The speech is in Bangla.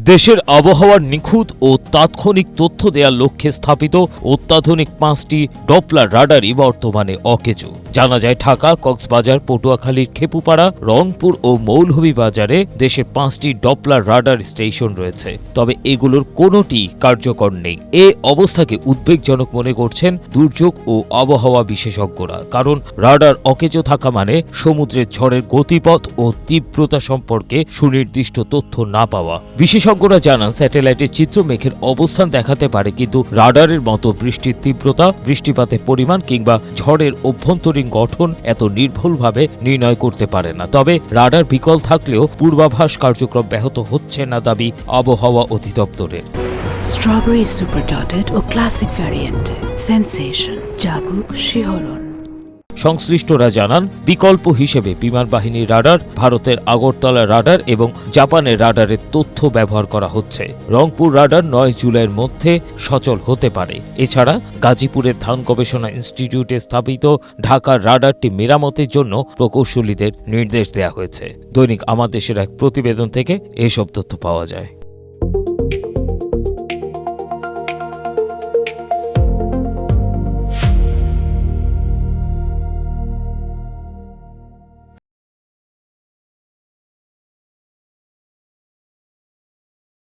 দেশের আবহাওয়ার নিখুঁত ও তাৎক্ষণিক তথ্য দেওয়ার লক্ষ্যে স্থাপিত অত্যাধুনিক 5টি ডপলার রাডারই বর্তমানে অকেজো। জানা যায়, ঢাকা, কক্সবাজার, পটুয়াখালীর খেপুপাড়া, রংপুর ও মৌলভীবাজারে দেশের 5টি ডপলার রাডার স্টেশন রয়েছে। তবে এগুলোর কোনোটি কার্যকর নেই। এ অবস্থাকে উদ্বেগজনক মনে করছেন দুর্যোগ ও আবহাওয়া বিশেষজ্ঞরা। কারণ রাডার অকেজো থাকা মানে সমুদ্রের ঝড়ের গতিপথ ও তীব্রতা সম্পর্কে সুনির্দিষ্ট তথ্য না পাওয়া। বিশেষজ্ঞরা জানান, স্যাটেলাইটের চিত্র মেঘের অবস্থান দেখাতে পারে, কিন্তু রাডারের মতো বৃষ্টির তীব্রতা, বৃষ্টিপাতের পরিমাণ কিংবা ঝড়ের অভ্যন্তরীণ গঠন এত নির্ভুলভাবে নির্ণয় করতে পারে না। তবে রাডার বিকল থাকলেও পূর্বাভাস কার্যক্রম ব্যাহত হচ্ছে না, দাবি আবহাওয়া অধিদপ্তরের। স্ট্রবেরি সুপার ডটেড ও ক্লাসিক ভ্যারিয়েন্ট সেন্সেশন জাগুক শিহরণ। সংশ্লিষ্টরা জানান, বিকল্প হিসেবে বিমান বাহিনীর রাডার, ভারতের আগরতলা রাডার এবং জাপানের রাডারের তথ্য ব্যবহার করা হচ্ছে। রংপুর রাডার 9 জুলাইয়ের মধ্যে সচল হতে পারে। এছাড়া গাজীপুরের ধান গবেষণা ইনস্টিটিউটে স্থাপিত ঢাকার রাডারটি মেরামতের জন্য প্রকৌশলীদের নির্দেশ দেওয়া হয়েছে। দৈনিক আমার দেশের এক প্রতিবেদন থেকে এসব তথ্য পাওয়া যায়।